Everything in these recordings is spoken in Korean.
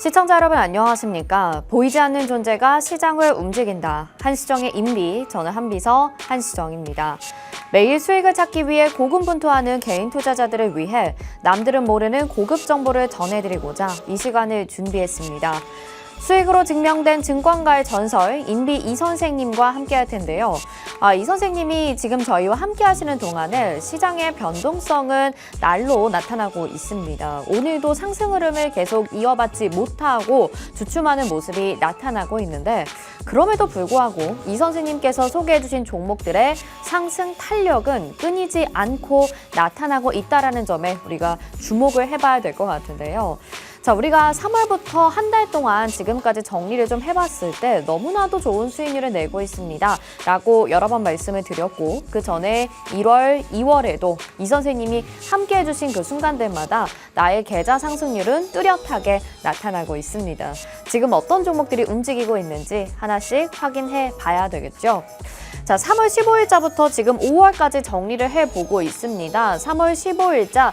시청자 여러분 안녕하십니까? 보이지 않는 존재가 시장을 움직인다. 한시정의 인비, 저는 한비서 한시정입니다. 매일 수익을 찾기 위해 고군분투하는 개인 투자자들을 위해 남들은 모르는 고급 정보를 전해드리고자 이 시간을 준비했습니다. 수익으로 증명된 증권가의 전설 인비 이 선생님과 함께 할 텐데요. 이 선생님이 지금 저희와 함께 하시는 동안에 시장의 변동성은 날로 나타나고 있습니다. 오늘도 상승 흐름을 계속 이어받지 못하고 주춤하는 모습이 나타나고 있는데 그럼에도 불구하고 이 선생님께서 소개해 주신 종목들의 상승 탄력은 끊이지 않고 나타나고 있다는 점에 우리가 주목을 해봐야 될 것 같은데요. 자, 우리가 3월부터 한 달 동안 지금까지 정리를 좀 해봤을 때 너무나도 좋은 수익률을 내고 있습니다. 라고 여러 번 말씀을 드렸고 그 전에 1월, 2월에도 이 선생님이 함께 해주신 그 순간들마다 나의 계좌 상승률은 뚜렷하게 나타나고 있습니다. 지금 어떤 종목들이 움직이고 있는지 하나씩 확인해 봐야 되겠죠. 자, 3월 15일자부터 지금 5월까지 정리를 해보고 있습니다. 3월 15일자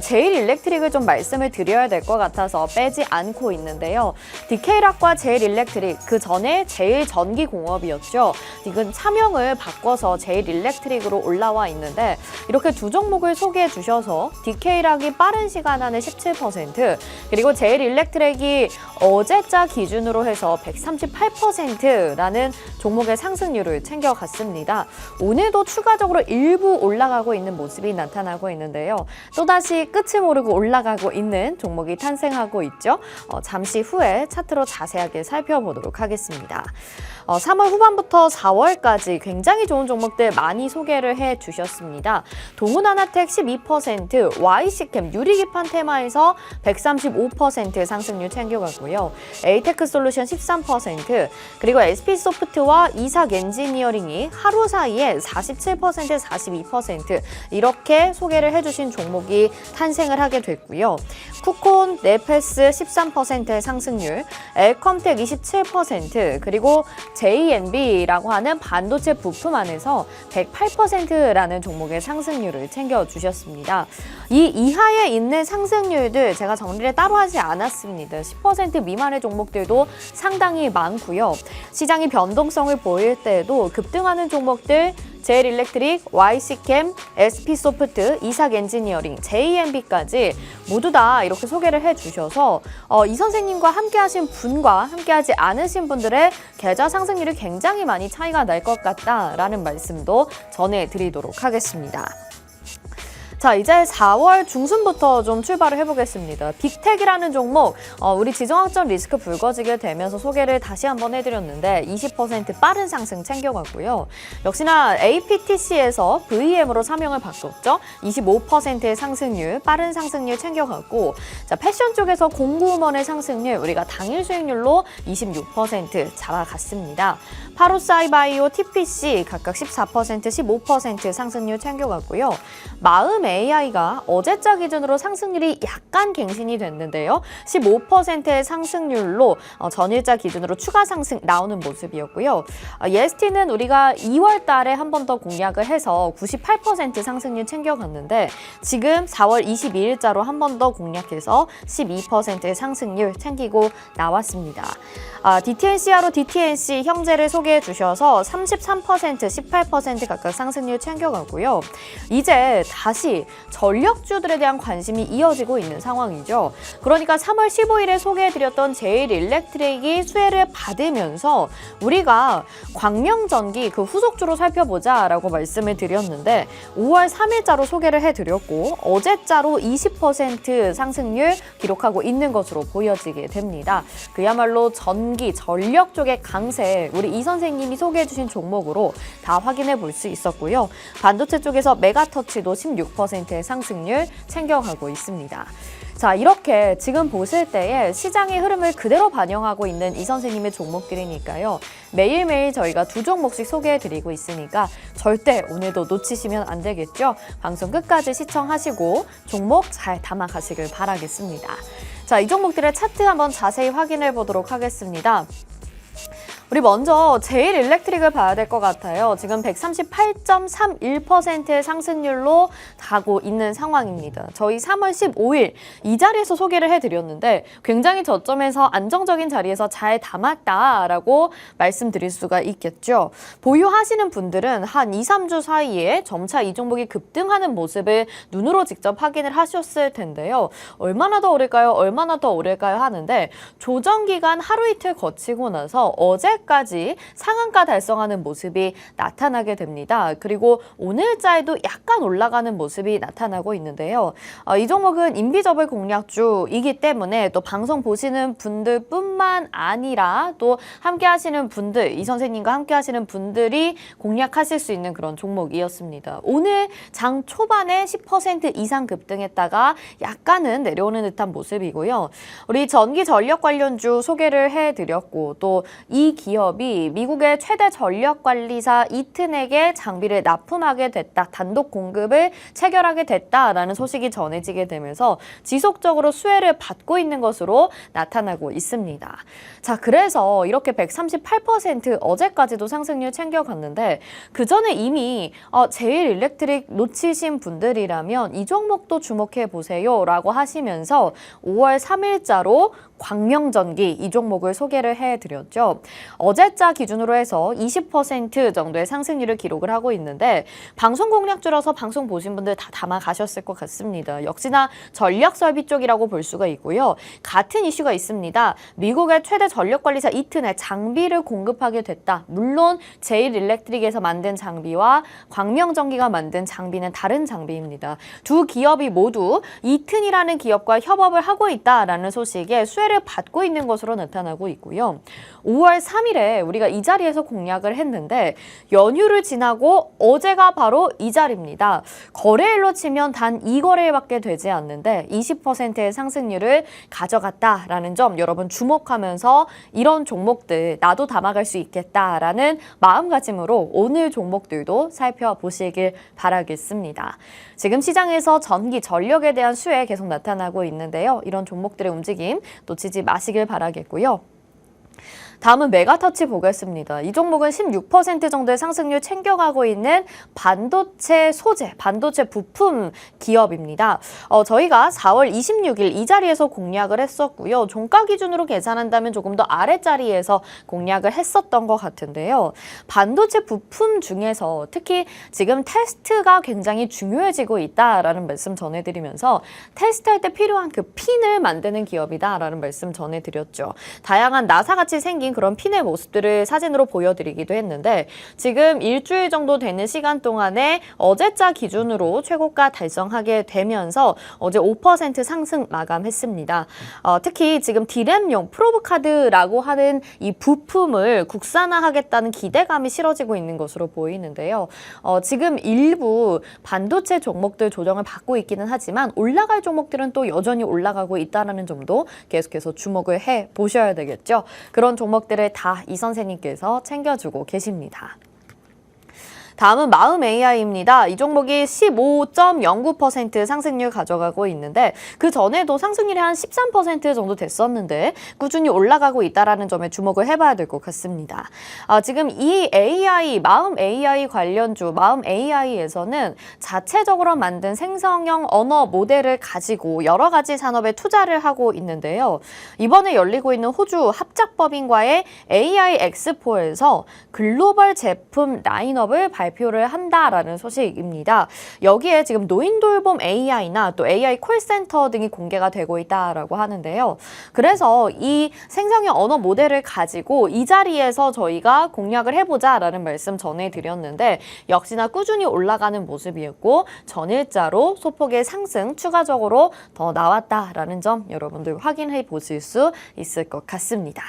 제일일렉트릭을 좀 말씀을 드려야 될 것 같아서 빼지 않고 있는데요. DK락과 제일일렉트릭, 그 전에 제일전기공업이었죠. 지금 차명을 바꿔서 제일일렉트릭으로 올라와 있는데 이렇게 두 종목을 소개해 주셔서 DK락이 빠른 시간 안에 17%, 그리고 제일일렉트릭이 어제자 기준으로 해서 138%라는 종목의 상승률을 챙겨갔습니다. 오늘도 추가적으로 일부 올라가고 있는 모습이 나타나고 있는데요. 또다시 끝을 모르고 올라가고 있는 종목이 탄생하고 있죠. 잠시 후에 차트로 자세하게 살펴보도록 하겠습니다. 3월 후반부터 4월까지 굉장히 좋은 종목들 많이 소개를 해주셨습니다. 동훈하나텍 12%, YC캠 유리기판 테마에서 135% 상승률 챙겨가고요. 에이테크솔루션 13%, 그리고 SP소프트와 이삭엔지니어링이 하루 사이에 47%, 42% 이렇게 소개를 해주신 종목이 탄생을 하게 됐고요. 쿠콘, 네페스 13%의 상승률, 엘컴텍 27%, 그리고 JNB라고 하는 반도체 부품 안에서 108%라는 종목의 상승률을 챙겨주셨습니다. 이 이하에 있는 상승률들 제가 정리를 따로 하지 않았습니다. 10% 미만의 종목들도 상당히 많고요. 시장이 변동성을 보일 때에도 급등하는 종목들 제일일렉트릭, YC캠, SP소프트, 이삭엔지니어링, JNB까지 모두 다 이렇게 소개를 해주셔서 이 선생님과 함께 하신 분과 함께 하지 않으신 분들의 계좌 상승률이 굉장히 많이 차이가 날 것 같다라는 말씀도 전해드리도록 하겠습니다. 자, 이제 4월 중순부터 좀 출발을 해보겠습니다. 빅텍이라는 종목, 우리 지정학적 리스크 불거지게 되면서 소개를 다시 한번 해드렸는데 20% 빠른 상승 챙겨갔고요. 역시나 APTC에서 VM으로 사명을 바꿨죠. 25%의 상승률, 빠른 상승률 챙겨갔고, 자, 패션 쪽에서 공구음원의 상승률, 우리가 당일 수익률로 26% 잡아갔습니다. 파로사이바이오, TPC 각각 14%, 15% 상승률 챙겨갔고요. 마음 AI가 어제자 기준으로 상승률이 약간 갱신이 됐는데요. 15%의 상승률로 전일자 기준으로 추가 상승 나오는 모습이었고요. 예스티는 우리가 2월 달에 한 번 더 공략을 해서 98% 상승률 챙겨갔는데 지금 4월 22일자로 한 번 더 공략해서 12%의 상승률 챙기고 나왔습니다. DTNC하로 DTNC 형제를 소개해 주셔서 33%, 18% 각각 상승률 챙겨가고요. 이제 다시 전력주들에 대한 관심이 이어지고 있는 상황이죠. 그러니까 3월 15일에 소개해드렸던 제일일렉트릭이 수혜를 받으면서 우리가 광명전기 그 후속주로 살펴보자라고 말씀을 드렸는데 5월 3일자로 소개를 해드렸고 어제자로 20% 상승률 기록하고 있는 것으로 보여지게 됩니다. 그야말로 전기, 전력 쪽의 강세 우리 이 선생님이 소개해주신 종목으로 다 확인해 볼 수 있었고요. 반도체 쪽에서 메가터치도 16%의 상승률 챙겨가고 있습니다. 자, 이렇게 지금 보실 때에 시장의 흐름을 그대로 반영하고 있는 이 선생님의 종목들이니까요. 매일매일 저희가 두 종목씩 소개해드리고 있으니까 절대 오늘도 놓치시면 안 되겠죠. 방송 끝까지 시청하시고 종목 잘 담아가시길 바라겠습니다. 자, 이 종목들의 차트 한번 자세히 확인해 보도록 하겠습니다. 우리 먼저 제일일렉트릭을 봐야 될 것 같아요. 지금 138.31%의 상승률로 가고 있는 상황입니다. 저희 3월 15일 이 자리에서 소개를 해드렸는데 굉장히 저점에서 안정적인 자리에서 잘 담았다라고 말씀드릴 수가 있겠죠. 보유하시는 분들은 한 2, 3주 사이에 점차 이 종목이 급등하는 모습을 눈으로 직접 확인을 하셨을 텐데요. 얼마나 더 오를까요? 얼마나 더 오를까요? 하는데 조정 기간 하루 이틀 거치고 나서 어제까지 상한가 달성하는 모습이 나타나게 됩니다. 그리고 오늘자에도 약간 올라가는 모습이 나타나고 있는데요. 이 종목은 인비저블 공략주이기 때문에 또 방송 보시는 분들뿐만 아니라 또 함께 하시는 분들, 이 선생님과 함께 하시는 분들이 공략하실 수 있는 그런 종목이었습니다. 오늘 장 초반에 10% 이상 급등했다가 약간은 내려오는 듯한 모습이고요. 우리 전기 전력 관련주 소개를 해드렸고 또 이 기업이 미국의 최대 전력관리사 이튼에게 장비를 납품하게 됐다. 단독 공급을 체결하게 됐다라는 소식이 전해지게 되면서 지속적으로 수혜를 받고 있는 것으로 나타나고 있습니다. 자, 그래서 이렇게 138% 어제까지도 상승률 챙겨갔는데 그 전에 이미 제일일렉트릭 놓치신 분들이라면 이 종목도 주목해 보세요 라고 하시면서 5월 3일자로 광명전기 이 종목을 소개를 해드렸죠. 어제자 기준으로 해서 20% 정도의 상승률을 기록을 하고 있는데 방송 공략주라서 방송 보신 분들 다 담아가셨을 것 같습니다. 역시나 전략설비 쪽이라고 볼 수가 있고요. 같은 이슈가 있습니다. 미국의 최대 전력관리사 이튼에 장비를 공급하게 됐다. 물론 제일일렉트릭에서 만든 장비와 광명전기가 만든 장비는 다른 장비입니다. 두 기업이 모두 이튼이라는 기업과 협업을 하고 있다라는 소식에 수혜를 받고 있는 것으로 나타나고 있고요. 5월 3일에 우리가 이 자리에서 공략을 했는데 연휴를 지나고 어제가 바로 이 자리입니다. 거래일로 치면 단 2거래일밖에 되지 않는데 20%의 상승률을 가져갔다라는 점 여러분 주목하면서 이런 종목들 나도 담아갈 수 있겠다라는 마음가짐으로 오늘 종목들도 살펴보시길 바라겠습니다. 지금 시장에서 전기, 전력에 대한 수혜 계속 나타나고 있는데요. 이런 종목들의 움직임 놓치지 마시길 바라겠고요. 다음은 메가터치 보겠습니다. 이 종목은 16% 정도의 상승률 챙겨가고 있는 반도체 소재, 반도체 부품 기업입니다. 저희가 4월 26일 이 자리에서 공략을 했었고요. 종가 기준으로 계산한다면 조금 더 아랫자리에서 공략을 했었던 것 같은데요. 반도체 부품 중에서 특히 지금 테스트가 굉장히 중요해지고 있다라는 말씀 전해드리면서 테스트할 때 필요한 그 핀을 만드는 기업이다라는 말씀 전해드렸죠. 다양한 나사같이 생긴 그런 핀의 모습들을 사진으로 보여드리기도 했는데 지금 일주일 정도 되는 시간 동안에 어제자 기준으로 최고가 달성하게 되면서 어제 5% 상승 마감했습니다. 특히 지금 디램용 프로브카드라고 하는 이 부품을 국산화하겠다는 기대감이 실어지고 있는 것으로 보이는데요. 지금 일부 반도체 종목들 조정을 받고 있기는 하지만 올라갈 종목들은 또 여전히 올라가고 있다는 점도 계속해서 주목을 해보셔야 되겠죠. 그런 종목들을 다 이 선생님께서 챙겨주고 계십니다. 다음은 마음 AI입니다. 이 종목이 15.09% 상승률 가져가고 있는데 그 전에도 상승률이 한 13% 정도 됐었는데 꾸준히 올라가고 있다는 점에 주목을 해봐야 될 것 같습니다. 지금 이 AI, 마음 AI 관련주, 마음 AI에서는 자체적으로 만든 생성형 언어 모델을 가지고 여러 가지 산업에 투자를 하고 있는데요. 이번에 열리고 있는 호주 합작법인과의 AI 엑스포에서 글로벌 제품 라인업을 발표를 한다라는 소식입니다. 여기에 지금 노인돌봄 AI나 또 AI 콜센터 등이 공개가 되고 있다라고 하는데요. 그래서 이 생성형 언어 모델을 가지고 이 자리에서 저희가 공략을 해보자라는 말씀 전해드렸는데 역시나 꾸준히 올라가는 모습이었고 전일자로 소폭의 상승 추가적으로 더 나왔다라는 점 여러분들 확인해 보실 수 있을 것 같습니다.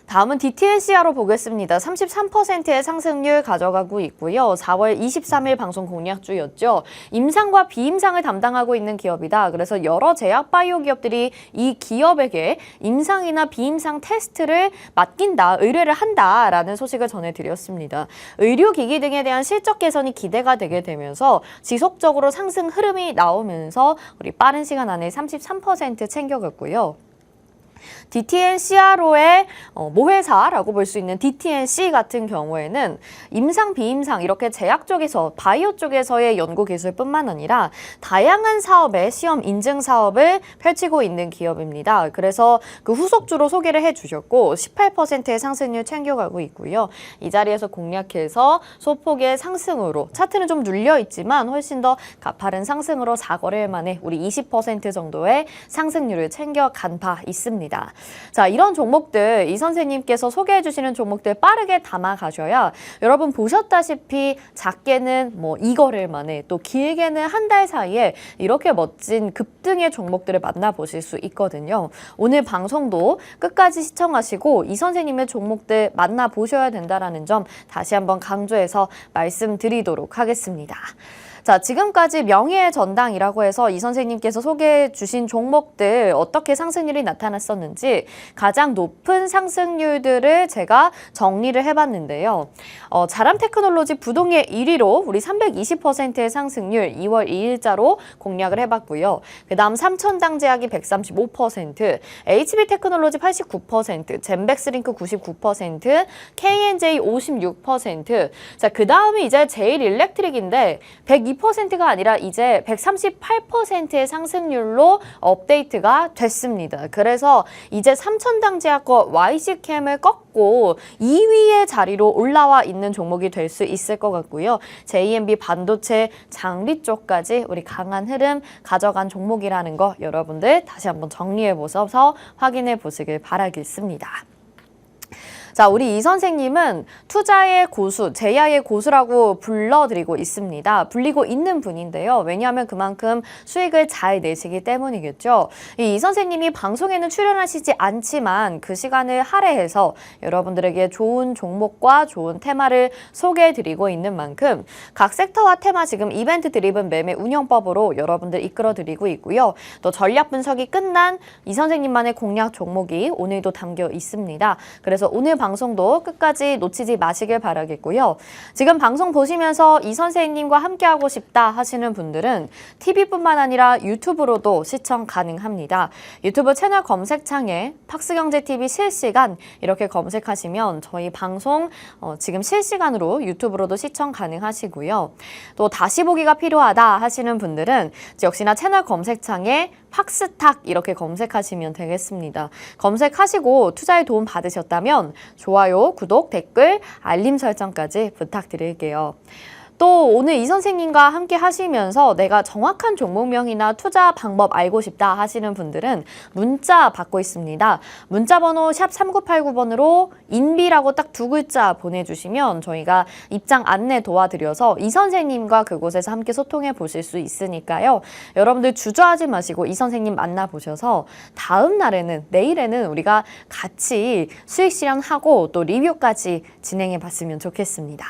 다음은 DTNCR로 보겠습니다. 33%의 상승률 가져가고 있고요. 4월 23일 방송 공략주였죠. 임상과 비임상을 담당하고 있는 기업이다. 그래서 여러 제약 바이오 기업들이 이 기업에게 임상이나 비임상 테스트를 맡긴다, 의뢰를 한다라는 소식을 전해드렸습니다. 의료기기 등에 대한 실적 개선이 기대가 되게 되면서 지속적으로 상승 흐름이 나오면서 우리 빠른 시간 안에 33% 챙겨갔고요. DTN CRO의 모회사라고 볼 수 있는 DTNC 같은 경우에는 임상, 비임상 이렇게 제약 쪽에서 바이오 쪽에서의 연구 기술뿐만 아니라 다양한 사업의 시험 인증 사업을 펼치고 있는 기업입니다. 그래서 그 후속주로 소개를 해주셨고 18%의 상승률 챙겨가고 있고요. 이 자리에서 공략해서 소폭의 상승으로 차트는 좀 눌려 있지만 훨씬 더 가파른 상승으로 4거래일 만에 우리 20% 정도의 상승률을 챙겨간 바 있습니다. 자, 이런 종목들 이 선생님께서 소개해 주시는 종목들 빠르게 담아 가셔야 여러분 보셨다시피 작게는 뭐 2거래일 만에 또 길게는 한 달 사이에 이렇게 멋진 급등의 종목들을 만나보실 수 있거든요. 오늘 방송도 끝까지 시청하시고 이 선생님의 종목들 만나보셔야 된다는 점 다시 한번 강조해서 말씀드리도록 하겠습니다. 자, 지금까지 명예의 전당이라고 해서 이 선생님께서 소개해 주신 종목들 어떻게 상승률이 나타났었는지 가장 높은 상승률들을 제가 정리를 해봤는데요. 자람 테크놀로지 부동의 1위로 우리 320%의 상승률 2월 2일자로 공략을 해봤고요. 그 다음 삼천당제약이 135%, HB 테크놀로지 89%, 젠백스링크 99%, KNJ 56%. 자, 그 다음이 이제 제일 일렉트릭인데 2%가 아니라 이제 138%의 상승률로 업데이트가 됐습니다. 그래서 이제 삼천당제약과 YC캠을 꺾고 2위의 자리로 올라와 있는 종목이 될 수 있을 것 같고요. JMB 반도체 장비 쪽까지 우리 강한 흐름 가져간 종목이라는 거 여러분들 다시 한번 정리해 보셔서 확인해 보시길 바라겠습니다. 자, 우리 이 선생님은 투자의 고수, 제야의 고수라고 불러드리고 있습니다. 불리고 있는 분인데요. 왜냐하면 그만큼 수익을 잘 내시기 때문이겠죠. 이 선생님이 방송에는 출연하시지 않지만 그 시간을 할애해서 여러분들에게 좋은 종목과 좋은 테마를 소개해드리고 있는 만큼 각 섹터와 테마 지금 이벤트 드리븐 매매 운영법으로 여러분들 이끌어드리고 있고요. 또 전략 분석이 끝난 이 선생님만의 공략 종목이 오늘도 담겨 있습니다. 그래서 오늘 방송도 끝까지 놓치지 마시길 바라겠고요. 지금 방송 보시면서 이 선생님과 함께하고 싶다 하시는 분들은 TV뿐만 아니라 유튜브로도 시청 가능합니다. 유튜브 채널 검색창에 팍스경제TV 실시간 이렇게 검색하시면 저희 방송 지금 실시간으로 유튜브로도 시청 가능하시고요. 또 다시 보기가 필요하다 하시는 분들은 역시나 채널 검색창에 팍스탁 이렇게 검색하시면 되겠습니다. 검색하시고 투자에 도움 받으셨다면 좋아요, 구독, 댓글, 알림 설정까지 부탁드릴게요. 또 오늘 이 선생님과 함께 하시면서 내가 정확한 종목명이나 투자 방법 알고 싶다 하시는 분들은 문자 받고 있습니다. 문자 번호 샵 3989번으로 인비라고 딱 2글자 보내주시면 저희가 입장 안내 도와드려서 이 선생님과 그곳에서 함께 소통해 보실 수 있으니까요. 여러분들 주저하지 마시고 이 선생님 만나보셔서 다음 날에는, 내일에는 우리가 같이 수익 실현하고 또 리뷰까지 진행해 봤으면 좋겠습니다.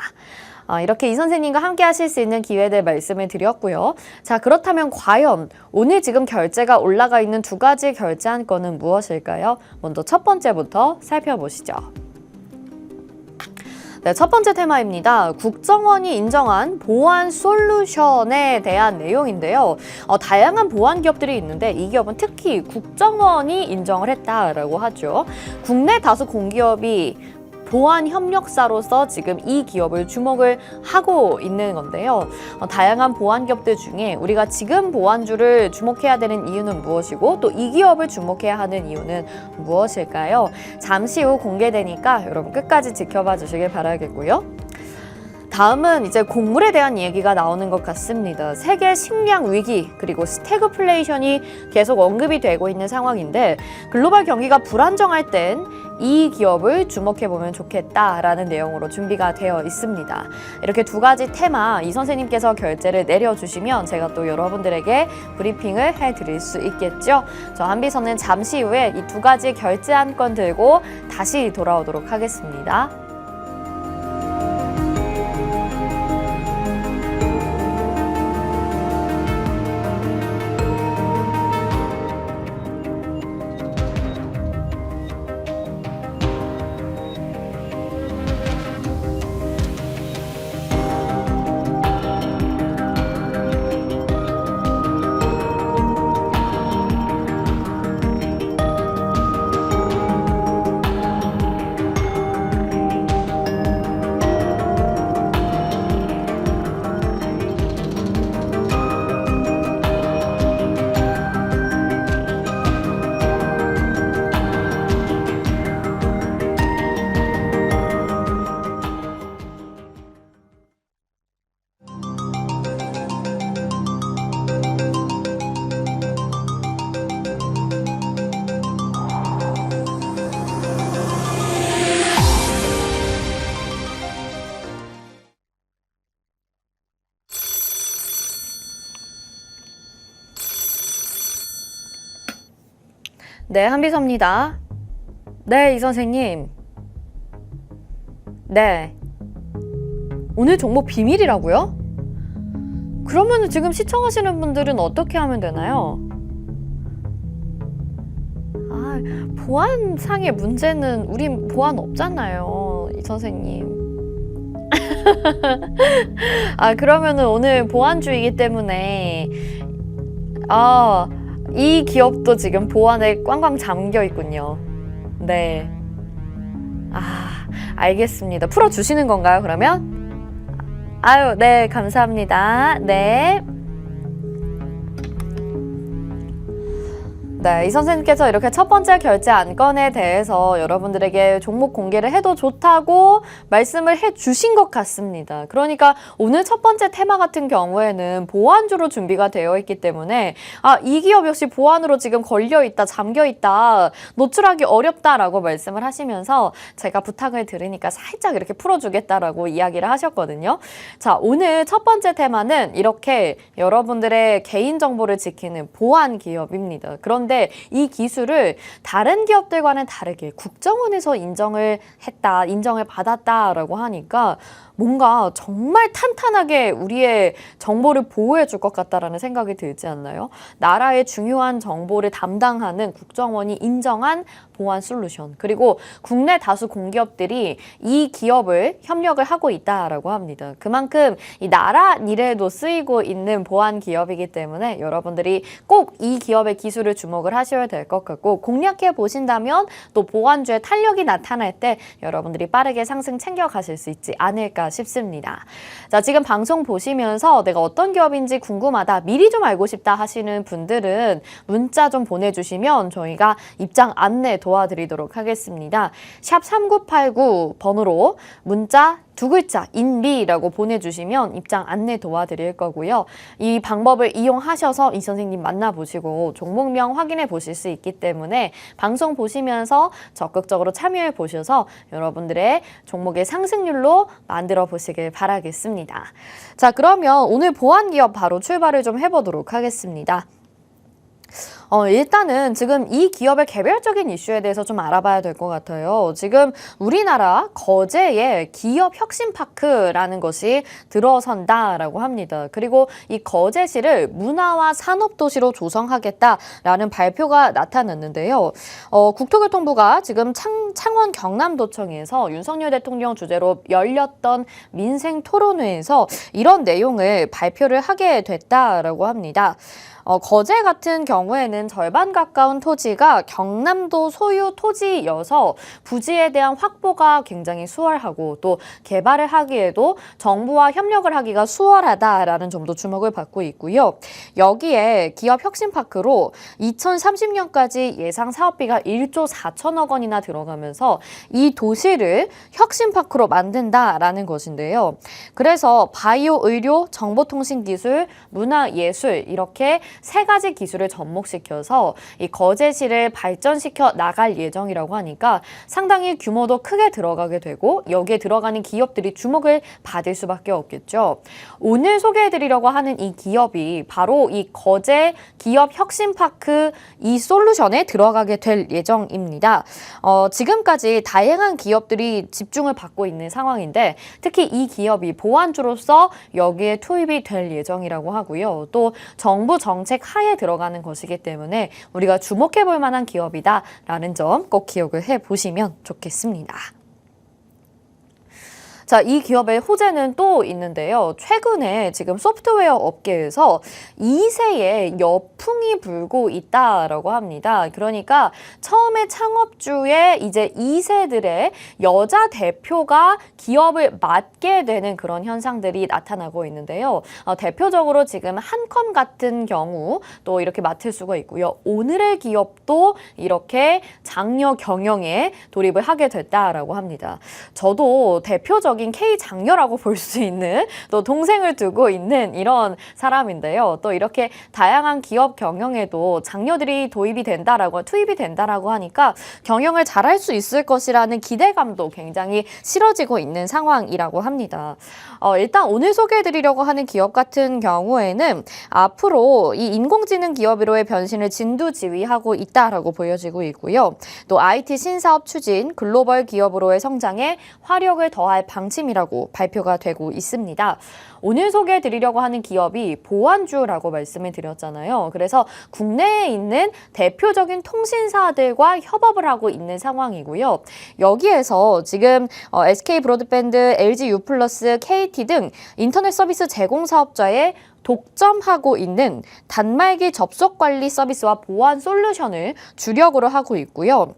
이렇게 이 선생님과 함께 하실 수 있는 기회들 말씀을 드렸고요. 자, 그렇다면 과연 오늘 지금 결제가 올라가 있는 2가지 결제한 건은 무엇일까요? 먼저 첫 번째부터 살펴보시죠. 네, 첫 번째 테마입니다. 국정원이 인정한 보안 솔루션에 대한 내용인데요. 다양한 보안 기업들이 있는데 이 기업은 특히 국정원이 인정을 했다라고 하죠. 국내 다수 공기업이 보안 협력사로서 지금 이 기업을 주목을 하고 있는 건데요. 다양한 보안 기업들 중에 우리가 지금 보안주를 주목해야 되는 이유는 무엇이고 또 이 기업을 주목해야 하는 이유는 무엇일까요? 잠시 후 공개되니까 여러분 끝까지 지켜봐 주시길 바라겠고요. 다음은 이제 곡물에 대한 얘기가 나오는 것 같습니다. 세계 식량 위기 그리고 스태그플레이션이 계속 언급이 되고 있는 상황인데 글로벌 경기가 불안정할 땐 이 기업을 주목해보면 좋겠다라는 내용으로 준비가 되어 있습니다. 이렇게 2가지 테마 이 선생님께서 결제를 내려주시면 제가 또 여러분들에게 브리핑을 해드릴 수 있겠죠. 저 한비서는 잠시 후에 이 2가지 결제한 건 들고 다시 돌아오도록 하겠습니다. 네, 한비서입니다. 네, 이 선생님. 네. 오늘 종목 비밀이라고요? 그러면 지금 시청하시는 분들은 어떻게 하면 되나요? 아, 보안상의 문제는 우린 보안 없잖아요, 이 선생님. 아, 그러면은 오늘 보안주이기 때문에 이 기업도 지금 보안에 꽝꽝 잠겨 있군요. 네. 알겠습니다. 풀어주시는 건가요, 그러면? 아유, 네, 감사합니다. 네. 네, 이 선생님께서 이렇게 첫 번째 결제 안건에 대해서 여러분들에게 종목 공개를 해도 좋다고 말씀을 해주신 것 같습니다. 그러니까 오늘 첫 번째 테마 같은 경우에는 보안주로 준비가 되어 있기 때문에 이 기업 역시 보안으로 지금 걸려있다, 잠겨있다, 노출하기 어렵다라고 말씀을 하시면서 제가 부탁을 드리니까 살짝 이렇게 풀어주겠다라고 이야기를 하셨거든요. 자, 오늘 첫 번째 테마는 이렇게 여러분들의 개인정보를 지키는 보안 기업입니다. 그런데 이 기술을 다른 기업들과는 다르게 국정원에서 인정을 받았다라고 하니까 뭔가 정말 탄탄하게 우리의 정보를 보호해 줄 것 같다라는 생각이 들지 않나요? 나라의 중요한 정보를 담당하는 국정원이 인정한 보안 솔루션, 그리고 국내 다수 공기업들이 이 기업을 협력을 하고 있다라고 합니다. 그만큼 이 나라 일에도 쓰이고 있는 보안 기업이기 때문에 여러분들이 꼭 이 기업의 기술을 주목을 하셔야 될 것 같고, 공략해 보신다면 또 보안주의 탄력이 나타날 때 여러분들이 빠르게 상승 챙겨가실 수 있지 않을까 싶습니다. 자, 지금 방송 보시면서 내가 어떤 기업인지 궁금하다, 미리 좀 알고 싶다 하시는 분들은 문자 좀 보내주시면 저희가 입장 안내 도와드리도록 하겠습니다. 샵 3989 번호로 문자 2글자 인비라고 보내주시면 입장 안내 도와드릴 거고요. 이 방법을 이용하셔서 이 선생님 만나보시고 종목명 확인해 보실 수 있기 때문에 방송 보시면서 적극적으로 참여해 보셔서 여러분들의 종목의 상승률로 만들어 보시길 바라겠습니다. 자, 그러면 오늘 보안기업 바로 출발을 좀 해보도록 하겠습니다. 일단은 지금 이 기업의 개별적인 이슈에 대해서 좀 알아봐야 될 것 같아요. 지금 우리나라 거제에 기업 혁신파크라는 것이 들어선다라고 합니다. 그리고 이 거제시를 문화와 산업도시로 조성하겠다라는 발표가 나타났는데요. 국토교통부가 지금 창원 경남도청에서 윤석열 대통령 주재로 열렸던 민생 토론회에서 이런 내용을 발표를 하게 됐다라고 합니다. 거제 같은 경우에는 절반 가까운 토지가 경남도 소유 토지여서 부지에 대한 확보가 굉장히 수월하고 또 개발을 하기에도 정부와 협력을 하기가 수월하다라는 점도 주목을 받고 있고요. 여기에 기업 혁신파크로 2030년까지 예상 사업비가 1조 4천억 원이나 들어가면서 이 도시를 혁신파크로 만든다라는 것인데요. 그래서 바이오, 의료, 정보통신기술, 문화예술 이렇게 세 가지 기술을 접목시켜서 이 거제시를 발전시켜 나갈 예정이라고 하니까 상당히 규모도 크게 들어가게 되고 여기에 들어가는 기업들이 주목을 받을 수밖에 없겠죠. 오늘 소개해드리려고 하는 이 기업이 바로 이 거제 기업 혁신파크 이 솔루션에 들어가게 될 예정입니다. 지금까지 다양한 기업들이 집중을 받고 있는 상황인데 특히 이 기업이 보안주로서 여기에 투입이 될 예정이라고 하고요. 또 정부 정책 하에 들어가는 것이기 때문에 우리가 주목해 볼 만한 기업이다라는 점 꼭 기억을 해 보시면 좋겠습니다. 자, 이 기업의 호재는 또 있는데요. 최근에 지금 소프트웨어 업계에서 2세의 여풍이 불고 있다라고 합니다. 그러니까 처음에 창업주의 이제 2세들의 여자 대표가 기업을 맡게 되는 그런 현상들이 나타나고 있는데요. 대표적으로 지금 한컴 같은 경우 또 이렇게 맡을 수가 있고요. 오늘의 기업도 이렇게 장려 경영에 돌입을 하게 됐다라고 합니다. 저도 대표적인 대표적인 K 장녀라고 볼 수 있는 또 동생을 두고 있는 이런 사람인데요. 또 이렇게 다양한 기업 경영에도 장녀들이 투입이 된다라고 하니까 경영을 잘할 수 있을 것이라는 기대감도 굉장히 실어지고 있는 상황이라고 합니다. 일단 오늘 소개해드리려고 하는 기업 같은 경우에는 앞으로 이 인공지능 기업으로의 변신을 진두지휘하고 있다라고 보여지고 있고요. 또 IT 신사업 추진, 글로벌 기업으로의 성장에 화력을 더할 방침이라고 발표가 되고 있습니다. 오늘 소개해드리려고 하는 기업이 보안주라고 말씀을 드렸잖아요. 그래서 국내에 있는 대표적인 통신사들과 협업을 하고 있는 상황이고요. 여기에서 지금 SK 브로드밴드, LG U+, KT 등 인터넷 서비스 제공 사업자의 독점하고 있는 단말기 접속 관리 서비스와 보안 솔루션을 주력으로 하고 있고요.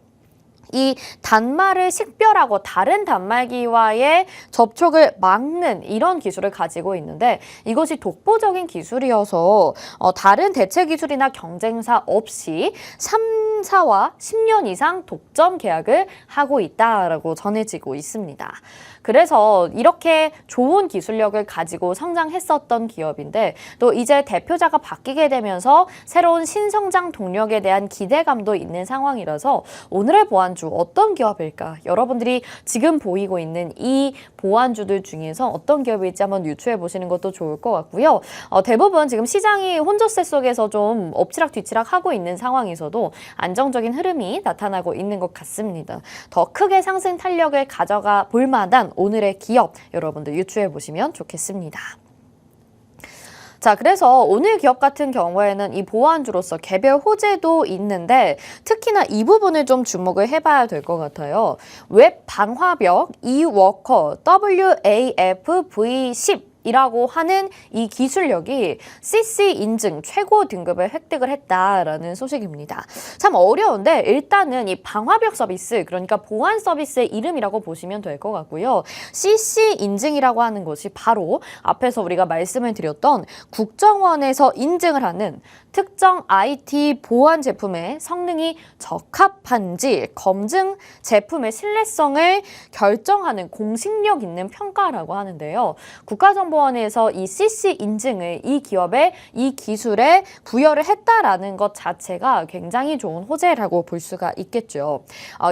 이 단말을 식별하고 다른 단말기와의 접촉을 막는 이런 기술을 가지고 있는데 이것이 독보적인 기술이어서 다른 대체 기술이나 경쟁사 없이 3사와 10년 이상 독점 계약을 하고 있다라고 전해지고 있습니다. 그래서 이렇게 좋은 기술력을 가지고 성장했었던 기업인데 또 이제 대표자가 바뀌게 되면서 새로운 신성장 동력에 대한 기대감도 있는 상황이라서 오늘의 보안주 어떤 기업일까? 여러분들이 지금 보이고 있는 이 보안주들 중에서 어떤 기업일지 한번 유추해 보시는 것도 좋을 것 같고요. 대부분 지금 시장이 혼조세 속에서 좀 엎치락뒤치락 하고 있는 상황에서도 안정적인 흐름이 나타나고 있는 것 같습니다. 더 크게 상승 탄력을 가져가 볼 만한 오늘의 기업 여러분들 유추해 보시면 좋겠습니다. 자, 그래서 오늘 기업 같은 경우에는 이 보안주로서 개별 호재도 있는데 특히나 이 부분을 좀 주목을 해봐야 될 것 같아요. 웹 방화벽 e워커 WAF-V10 이라고 하는 이 기술력이 CC 인증 최고 등급을 획득을 했다라는 소식입니다. 참 어려운데 일단은 이 방화벽 서비스, 그러니까 보안 서비스의 이름이라고 보시면 될 것 같고요. CC 인증이라고 하는 것이 바로 앞에서 우리가 말씀을 드렸던 국정원에서 인증을 하는 특정 IT 보안 제품의 성능이 적합한지 검증 제품의 신뢰성을 결정하는 공신력 있는 평가라고 하는데요. 국가정보원에서 이 CC 인증을 이 기업에 이 기술에 부여를 했다라는 것 자체가 굉장히 좋은 호재라고 볼 수가 있겠죠.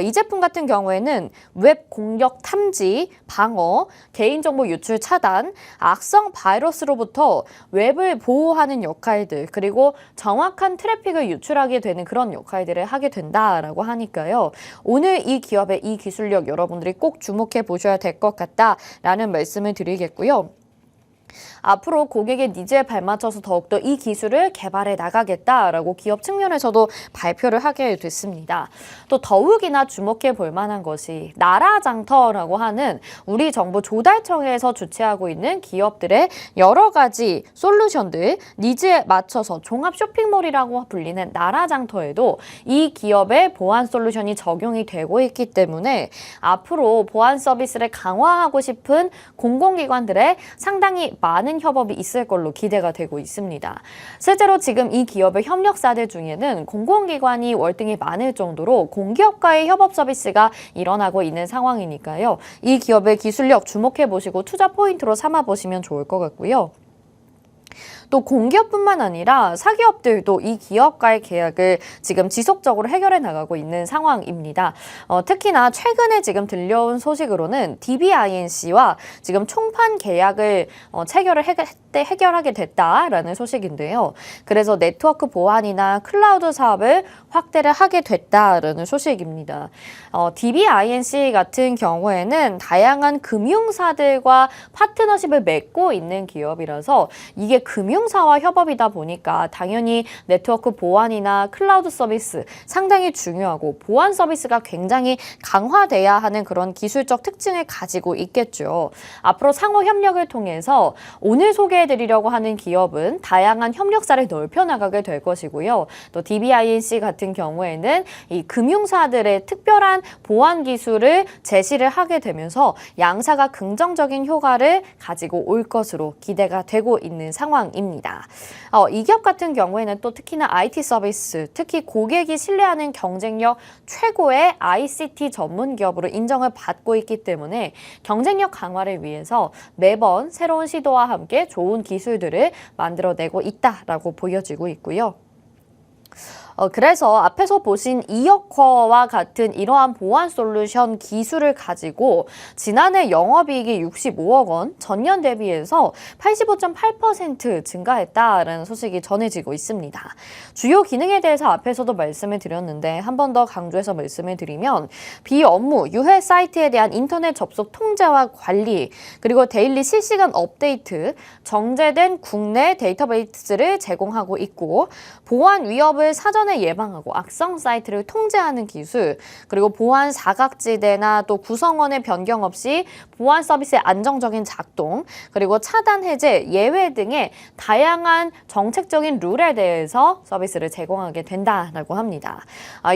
이 제품 같은 경우에는 웹 공격 탐지, 방어, 개인정보 유출 차단, 악성 바이러스로부터 웹을 보호하는 역할들, 그리고 정확한 트래픽을 유출하게 되는 그런 역할들을 하게 된다라고 하니까요. 오늘 이 기업의 이 기술력 여러분들이 꼭 주목해 보셔야 될 것 같다라는 말씀을 드리겠고요. 앞으로 고객의 니즈에 발맞춰서 더욱더 이 기술을 개발해 나가겠다라고 기업 측면에서도 발표를 하게 됐습니다. 또 더욱이나 주목해 볼 만한 것이 나라장터라고 하는 우리 정부 조달청에서 주최하고 있는 기업들의 여러 가지 솔루션들, 니즈에 맞춰서 종합 쇼핑몰이라고 불리는 나라장터에도 이 기업의 보안 솔루션이 적용이 되고 있기 때문에 앞으로 보안 서비스를 강화하고 싶은 공공기관들의 상당히 많은 협업이 있을 걸로 기대가 되고 있습니다. 실제로 지금 이 기업의 협력사들 중에는 공공기관이 월등히 많을 정도로 공기업과의 협업 서비스가 일어나고 있는 상황이니까요. 이 기업의 기술력 주목해 보시고 투자 포인트로 삼아 보시면 좋을 것 같고요. 또 공기업뿐만 아니라 사기업들도 이 기업과의 계약을 지금 지속적으로 해결해 나가고 있는 상황입니다. 특히나 최근에 지금 들려온 소식으로는 DBINC와 지금 총판 계약을 해결하게 됐다라는 소식인데요. 그래서 네트워크 보안이나 클라우드 사업을 확대를 하게 됐다라는 소식입니다. DBINC 같은 경우에는 다양한 금융사들과 파트너십을 맺고 있는 기업이라서 이게 금융사와 협업이다 보니까 당연히 네트워크 보안이나 클라우드 서비스 상당히 중요하고 보안 서비스가 굉장히 강화돼야 하는 그런 기술적 특징을 가지고 있겠죠. 앞으로 상호 협력을 통해서 오늘 소개해드리려고 하는 기업은 다양한 협력사를 넓혀나가게 될 것이고요. 또 DBINC 같은 경우에는 이 금융사들의 특별한 보안 기술을 제시를 하게 되면서 양사가 긍정적인 효과를 가지고 올 것으로 기대가 되고 있는 상황입니다. 있습니다. 이 기업 같은 경우에는 또 특히나 IT 서비스, 특히 고객이 신뢰하는 경쟁력 최고의 ICT 전문 기업으로 인정을 받고 있기 때문에 경쟁력 강화를 위해서 매번 새로운 시도와 함께 좋은 기술들을 만들어내고 있다라고 보여지고 있고요. 그래서 앞에서 보신 이어커와 같은 이러한 보안 솔루션 기술을 가지고 지난해 영업이익이 65억 원, 전년 대비해서 85.8% 증가했다라는 소식이 전해지고 있습니다. 주요 기능에 대해서 앞에서도 말씀을 드렸는데 한 번 더 강조해서 말씀을 드리면 비업무, 유해 사이트에 대한 인터넷 접속 통제와 관리, 그리고 데일리 실시간 업데이트, 정제된 국내 데이터베이스를 제공하고 있고 보안 위협을 사전에 예방하고 악성 사이트를 통제하는 기술, 그리고 보안 사각지대나 또 구성원의 변경 없이 보안 서비스의 안정적인 작동, 그리고 차단 해제, 예외 등의 다양한 정책적인 룰에 대해서 서비스를 제공하게 된다라고 합니다.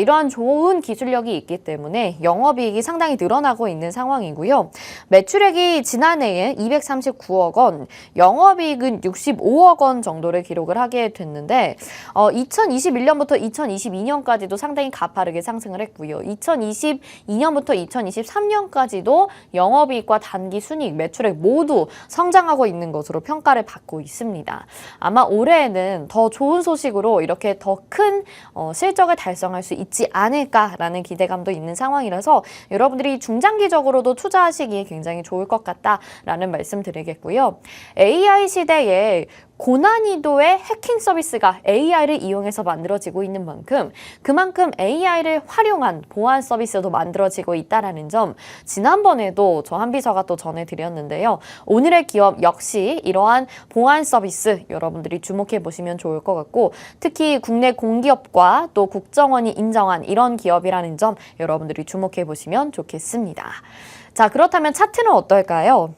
이러한 좋은 기술력이 있기 때문에 영업이익이 상당히 늘어나고 있는 상황이고요. 매출액이 지난해에 239억 원, 영업이익은 65억 원 정도를 기록을 하게 됐는데 2021년부터 2022년까지도 상당히 가파르게 상승을 했고요. 2022년부터 2023년까지도 영업이익과 단기 순이익, 매출액 모두 성장하고 있는 것으로 평가를 받고 있습니다. 아마 올해에는 더 좋은 소식으로 이렇게 더 큰 실적을 달성할 수 있지 않을까라는 기대감도 있는 상황이라서 여러분들이 중장기적으로도 투자하시기에 굉장히 좋을 것 같다라는 말씀 드리겠고요. AI 시대에 고난이도의 해킹 서비스가 AI를 이용해서 만들어지고 있는 만큼 그만큼 AI를 활용한 보안 서비스도 만들어지고 있다는 점 지난번에도 저 한비서가 또 전해드렸는데요. 오늘의 기업 역시 이러한 보안 서비스 여러분들이 주목해 보시면 좋을 것 같고 특히 국내 공기업과 또 국정원이 인정한 이런 기업이라는 점 여러분들이 주목해 보시면 좋겠습니다. 자, 그렇다면 차트는 어떨까요?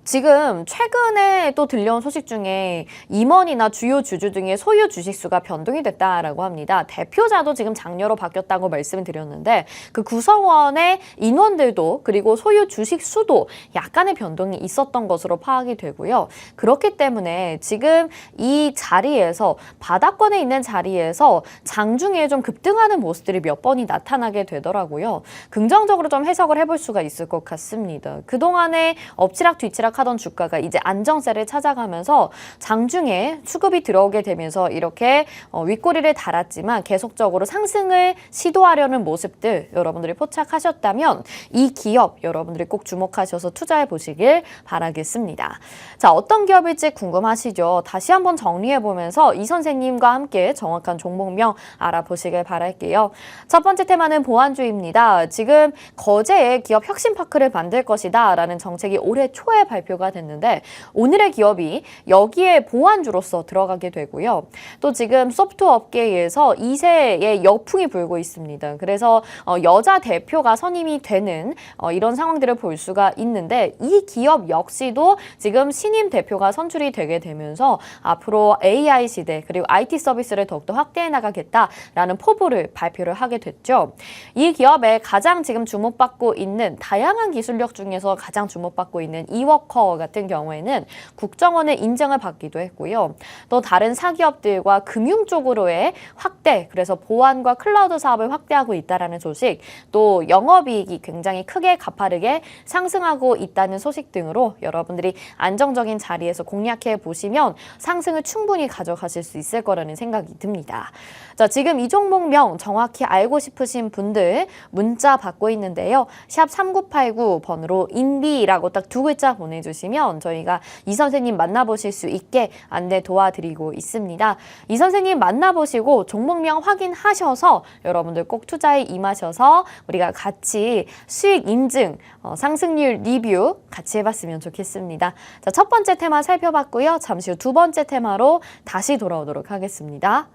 지금 최근에 또 들려온 소식 중에 임원이나 주요 주주 등의 소유 주식수가 변동이 됐다라고 합니다. 대표자도 지금 장녀로 바뀌었다고 말씀을 드렸는데 그 구성원의 인원들도 그리고 소유 주식수도 약간의 변동이 있었던 것으로 파악이 되고요. 그렇기 때문에 지금 이 자리에서 바닥권에 있는 자리에서 장중에 좀 급등하는 모습들이 몇 번이 나타나게 되더라고요. 긍정적으로 좀 해석을 해볼 수가 있을 것 같습니다. 그동안에 엎치락 뒤치락 하던 주가가 이제 안정세를 찾아가면서 장중에 수급이 들어오게 되면서 이렇게 윗꼬리를 달았지만 계속적으로 상승을 시도하려는 모습들 여러분들이 포착하셨다면 이 기업 여러분들이 꼭 주목하셔서 투자해 보시길 바라겠습니다. 자, 어떤 기업일지 궁금하시죠? 다시 한번 정리해 보면서 이 선생님과 함께 정확한 종목명 알아보시길 바랄게요. 첫 번째 테마는 보안주입니다. 지금 거제에 기업 혁신파크를 만들 것이다 라는 정책이 올해 초에 발표가 됐는데 오늘의 기업이 여기에 보안주로서 들어가게 되고요. 또 지금 소프트웨어 업계에서 2세의 역풍이 불고 있습니다. 그래서 여자 대표가 선임이 되는 이런 상황들을 볼 수가 있는데 이 기업 역시도 지금 신임 대표가 선출이 되게 되면서 앞으로 AI 시대 그리고 IT 서비스를 더욱더 확대해 나가겠다라는 포부를 발표를 하게 됐죠. 이 기업에 가장 지금 주목받고 있는 다양한 기술력 중에서 가장 주목받고 있는 이워커 같은 경우에는 국정원의 인정을 받기도 했고요. 또 다른 사기업들과 금융 쪽으로의 확대, 그래서 보안과 클라우드 사업을 확대하고 있다는 소식, 또 영업이익이 굉장히 크게 가파르게 상승하고 있다는 소식 등으로 여러분들이 안정적인 자리에서 공략해 보시면 상승을 충분히 가져가실 수 있을 거라는 생각이 듭니다. 자, 지금 이 종목명 정확히 알고 싶으신 분들 문자 받고 있는데요. 샵 3989 번으로 인비라고 딱 두 글자 보내주시면 저희가 이 선생님 만나보실 수 있게 안내 도와드리고 있습니다. 이 선생님 만나보시고 종목명 확인하셔서 여러분들 꼭 투자에 임하셔서 우리가 같이 수익 인증, 상승률 리뷰 같이 해봤으면 좋겠습니다. 자, 첫 번째 테마 살펴봤고요. 잠시 후 두 번째 테마로 다시 돌아오도록 하겠습니다.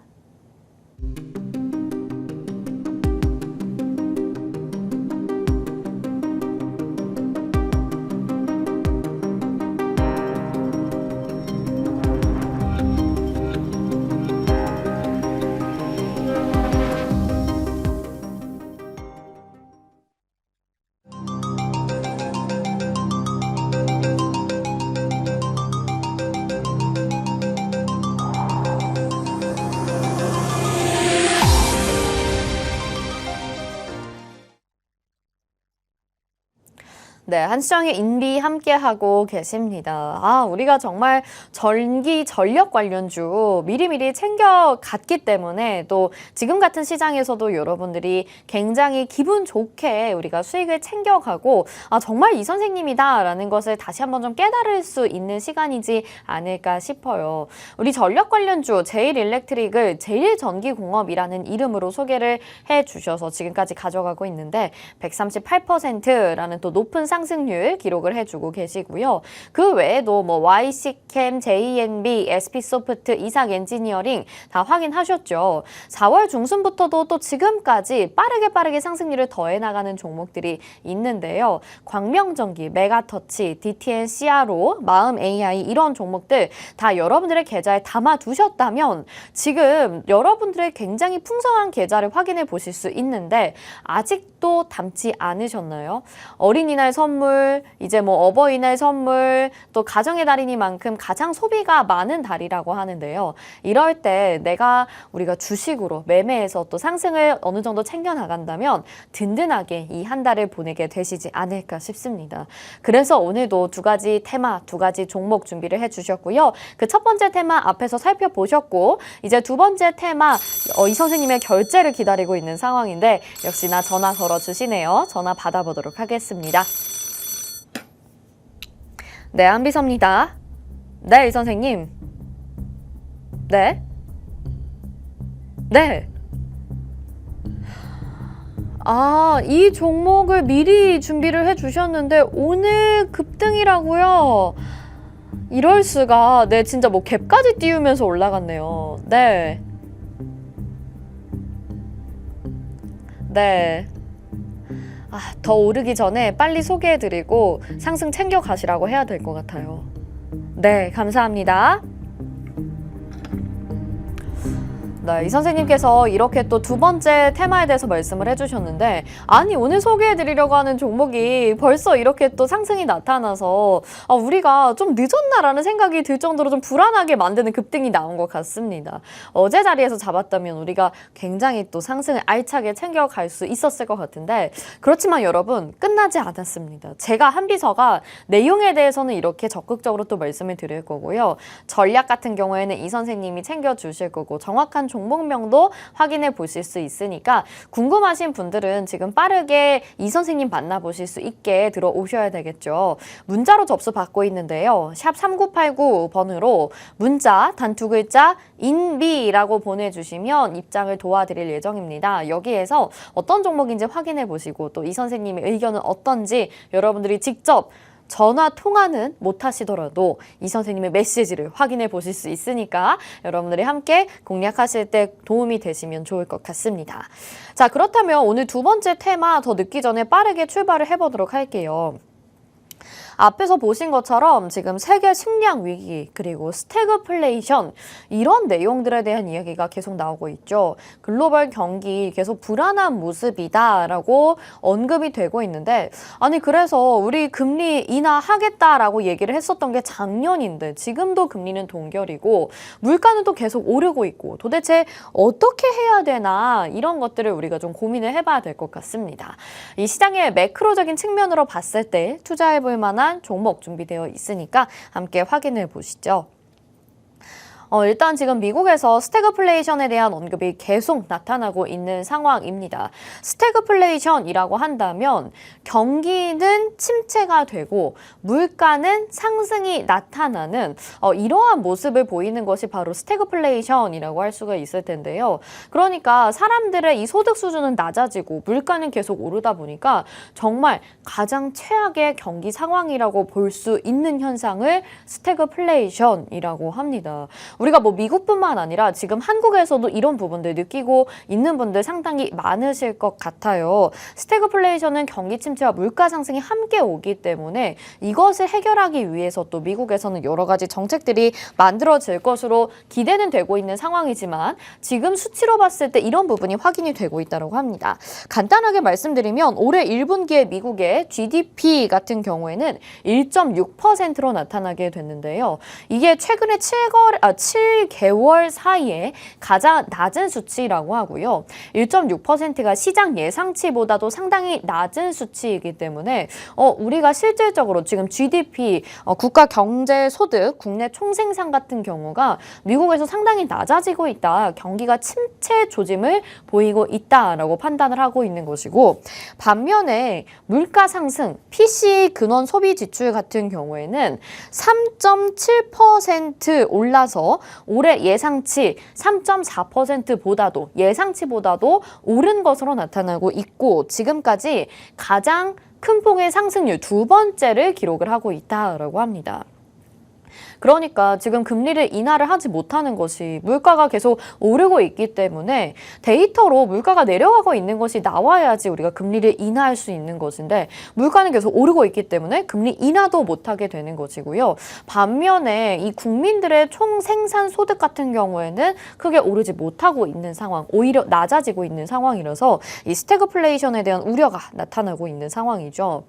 네, 한수정의 인비 함께하고 계십니다. 아, 우리가 정말 전기, 전력 관련주 미리미리 챙겨갔기 때문에 또 지금 같은 시장에서도 여러분들이 굉장히 기분 좋게 우리가 수익을 챙겨가고 아, 정말 이 선생님이다라는 것을 다시 한번 좀 깨달을 수 있는 시간이지 않을까 싶어요. 우리 전력 관련주 제일일렉트릭을 제일전기공업이라는 이름으로 소개를 해주셔서 지금까지 가져가고 있는데 138%라는 또 높은 상승률 기록을 해주고 계시고요. 그 외에도 뭐 YC캠, JNB, SP소프트, 이삭엔지니어링 다 확인하셨죠. 4월 중순부터도 또 지금까지 빠르게 상승률을 더해 나가는 종목들이 있는데요. 광명전기, 메가터치, DTN, CRO, 마음AI 이런 종목들 다 여러분들의 계좌에 담아두셨다면 지금 여러분들의 굉장히 풍성한 계좌를 확인해 보실 수 있는데 아직도 담지 않으셨나요? 어린이날 선물, 이제 뭐 어버이날 선물, 또 가정의 달이니만큼 가장 소비가 많은 달이라고 하는데요. 이럴 때 우리가 주식으로 매매해서 또 상승을 어느 정도 챙겨 나간다면 든든하게 이 한 달을 보내게 되시지 않을까 싶습니다. 그래서 오늘도 두 가지 테마, 두 가지 종목 준비를 해주셨고요. 그 첫 번째 테마 앞에서 살펴보셨고 이제 두 번째 테마 이 선생님의 결제를 기다리고 있는 상황인데 역시나 전화 걸어주시네요. 전화 받아보도록 하겠습니다. 네, 한비서입니다. 네, 이 선생님. 네. 네. 아, 이 종목을 미리 준비를 해주셨는데 오늘 급등이라고요? 이럴 수가. 네, 진짜 뭐 갭까지 띄우면서 올라갔네요. 네. 네. 아, 더 오르기 전에 빨리 소개해드리고 상승 챙겨가시라고 해야 될 것 같아요. 네, 감사합니다. 네, 이 선생님께서 이렇게 또 두 번째 테마에 대해서 말씀을 해주셨는데 아니 오늘 소개해드리려고 하는 종목이 벌써 이렇게 또 상승이 나타나서 우리가 좀 늦었나라는 생각이 들 정도로 좀 불안하게 만드는 급등이 나온 것 같습니다. 어제 자리에서 잡았다면 우리가 굉장히 또 상승을 알차게 챙겨갈 수 있었을 것 같은데 그렇지만 여러분 끝나지 않았습니다. 제가 한비서가 내용에 대해서는 이렇게 적극적으로 또 말씀을 드릴 거고요. 전략 같은 경우에는 이 선생님이 챙겨주실 거고 정확한 종목명도 확인해 보실 수 있으니까 궁금하신 분들은 지금 빠르게 이 선생님 만나보실 수 있게 들어오셔야 되겠죠. 문자로 접수 받고 있는데요. 샵 3989번으로 문자 단 두 글자 인비라고 보내주시면 입장을 도와드릴 예정입니다. 여기에서 어떤 종목인지 확인해 보시고 또 이 선생님의 의견은 어떤지 여러분들이 직접 전화 통화는 못하시더라도 이 선생님의 메시지를 확인해 보실 수 있으니까 여러분들이 함께 공략하실 때 도움이 되시면 좋을 것 같습니다. 자, 그렇다면 오늘 두 번째 테마 더 늦기 전에 빠르게 출발을 해보도록 할게요. 앞에서 보신 것처럼 지금 세계 식량 위기 그리고 스태그플레이션 이런 내용들에 대한 이야기가 계속 나오고 있죠. 글로벌 경기 계속 불안한 모습이다라고 언급이 되고 있는데 아니 그래서 우리 금리 인하하겠다라고 얘기를 했었던 게 작년인데 지금도 금리는 동결이고 물가는 또 계속 오르고 있고 도대체 어떻게 해야 되나 이런 것들을 우리가 좀 고민을 해봐야 될 것 같습니다. 이 시장의 매크로적인 측면으로 봤을 때 투자해볼 만한 종목 준비되어 있으니까 함께 확인해 보시죠. 일단 지금 미국에서 스태그플레이션에 대한 언급이 계속 나타나고 있는 상황입니다. 스태그플레이션이라고 한다면 경기는 침체가 되고 물가는 상승이 나타나는 이러한 모습을 보이는 것이 바로 스태그플레이션이라고 할 수가 있을 텐데요. 그러니까 사람들의 이 소득 수준은 낮아지고 물가는 계속 오르다 보니까 정말 가장 최악의 경기 상황이라고 볼 수 있는 현상을 스태그플레이션이라고 합니다. 우리가 뭐 미국뿐만 아니라 지금 한국에서도 이런 부분들 느끼고 있는 분들 상당히 많으실 것 같아요. 스태그플레이션은 경기 침체와 물가 상승이 함께 오기 때문에 이것을 해결하기 위해서 또 미국에서는 여러 가지 정책들이 만들어질 것으로 기대는 되고 있는 상황이지만 지금 수치로 봤을 때 이런 부분이 확인이 되고 있다고 합니다. 간단하게 말씀드리면 올해 1분기에 미국의 GDP 같은 경우에는 1.6%로 나타나게 됐는데요. 이게 최근에 7개월 사이에 가장 낮은 수치라고 하고요. 1.6%가 시장 예상치보다도 상당히 낮은 수치이기 때문에 우리가 실질적으로 지금 GDP, 국가 경제 소득, 국내 총생산 같은 경우가 미국에서 상당히 낮아지고 있다. 경기가 침체 조짐을 보이고 있다라고 판단을 하고 있는 것이고, 반면에 물가 상승, PCE 근원 소비 지출 같은 경우에는 3.7% 올라서 올해 예상치 3.4%보다도 예상치보다도 오른 것으로 나타나고 있고, 지금까지 가장 큰 폭의 상승률 두 번째를 기록을 하고 있다라고 합니다. 그러니까 지금 금리를 인하를 하지 못하는 것이 물가가 계속 오르고 있기 때문에 데이터로 물가가 내려가고 있는 것이 나와야지 우리가 금리를 인하할 수 있는 것인데, 물가는 계속 오르고 있기 때문에 금리 인하도 못하게 되는 것이고요. 반면에 이 국민들의 총 생산 소득 같은 경우에는 크게 오르지 못하고 있는 상황, 오히려 낮아지고 있는 상황이라서 이 스태그플레이션에 대한 우려가 나타나고 있는 상황이죠.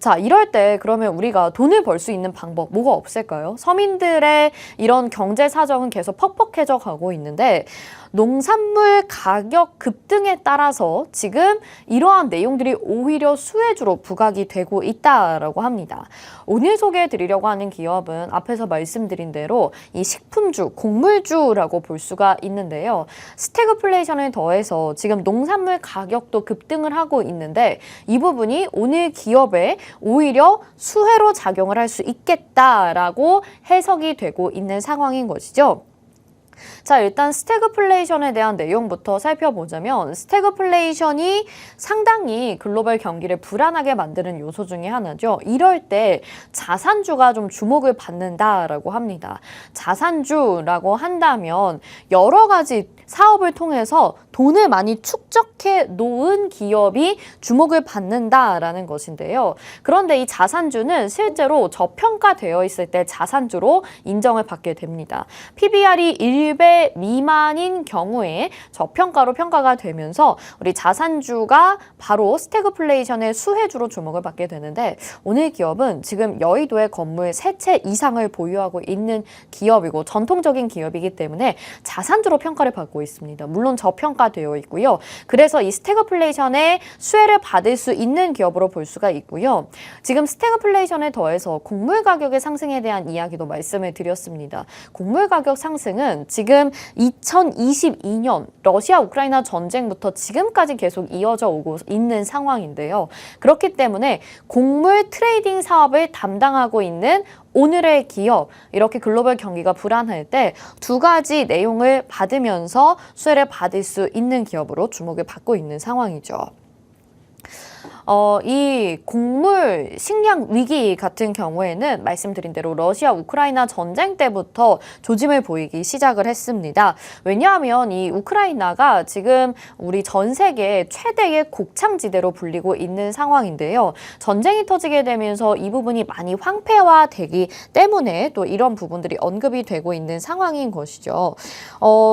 자, 이럴 때 그러면 우리가 돈을 벌 수 있는 방법 뭐가 없을까요? 서민들의 이런 경제 사정은 계속 퍽퍽해져 가고 있는데, 농산물 가격 급등에 따라서 지금 이러한 내용들이 오히려 수혜주로 부각이 되고 있다라고 합니다. 오늘 소개해 드리려고 하는 기업은 앞에서 말씀드린 대로 이 식품주, 곡물주라고 볼 수가 있는데요. 스태그플레이션을 더해서 지금 농산물 가격도 급등을 하고 있는데, 이 부분이 오늘 기업에 오히려 수혜로 작용을 할 수 있겠다라고 해석이 되고 있는 상황인 것이죠. 자, 일단 스태그플레이션에 대한 내용부터 살펴보자면, 스태그플레이션이 상당히 글로벌 경기를 불안하게 만드는 요소 중에 하나죠. 이럴 때 자산주가 좀 주목을 받는다라고 합니다. 자산주라고 한다면 여러 가지 사업을 통해서 돈을 많이 축적해 놓은 기업이 주목을 받는다라는 것인데요. 그런데 이 자산주는 실제로 저평가되어 있을 때 자산주로 인정을 받게 됩니다. PBR이 1배 미만인 경우에 저평가로 평가가 되면서 우리 자산주가 바로 스태그플레이션의 수혜주로 주목을 받게 되는데, 오늘 기업은 지금 여의도에 건물 3채 이상을 보유하고 있는 기업이고 전통적인 기업이기 때문에 자산주로 평가를 받고 있습니다. 물론 저평가되어 있고요. 그래서 이 스태그플레이션의 수혜를 받을 수 있는 기업으로 볼 수가 있고요. 지금 스태그플레이션에 더해서 곡물 가격의 상승에 대한 이야기도 말씀을 드렸습니다. 곡물 가격 상승은 지금 2022년 러시아 우크라이나 전쟁부터 지금까지 계속 이어져 오고 있는 상황인데요. 그렇기 때문에 곡물 트레이딩 사업을 담당하고 있는 오늘의 기업, 이렇게 글로벌 경기가 불안할 때 두 가지 내용을 받으면서 수혜를 받을 수 있는 기업으로 주목을 받고 있는 상황이죠. 이 곡물 식량 위기 같은 경우에는 말씀드린 대로 러시아 우크라이나 전쟁 때부터 조짐을 보이기 시작을 했습니다. 왜냐하면 이 우크라이나가 지금 우리 전 세계 최대의 곡창지대로 불리고 있는 상황인데요. 전쟁이 터지게 되면서 이 부분이 많이 황폐화되기 때문에 또 이런 부분들이 언급이 되고 있는 상황인 것이죠.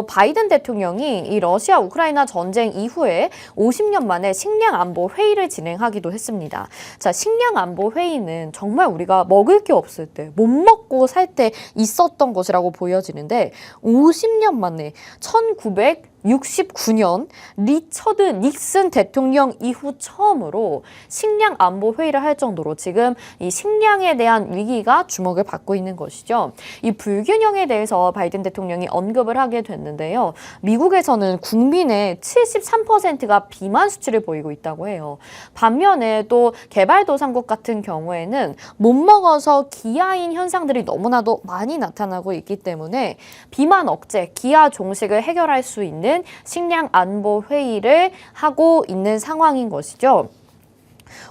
바이든 대통령이 이 러시아 우크라이나 전쟁 이후에 50년 만에 식량 안보 회의를 진행하기도 했습니다. 자, 식량 안보 회의는 정말 우리가 먹을 게 없을 때, 못 먹고 살 때 있었던 것이라고 보여지는데, 50년 만에 1969년 리처드 닉슨 대통령 이후 처음으로 식량 안보 회의를 할 정도로 지금 이 식량에 대한 위기가 주목을 받고 있는 것이죠. 이 불균형에 대해서 바이든 대통령이 언급을 하게 됐는데요. 미국에서는 국민의 73%가 비만 수치를 보이고 있다고 해요. 반면에 또 개발도상국 같은 경우에는 못 먹어서 기아인 현상들이 너무나도 많이 나타나고 있기 때문에 비만 억제, 기아 종식을 해결할 수 있는 식량 안보 회의를 하고 있는 상황인 것이죠.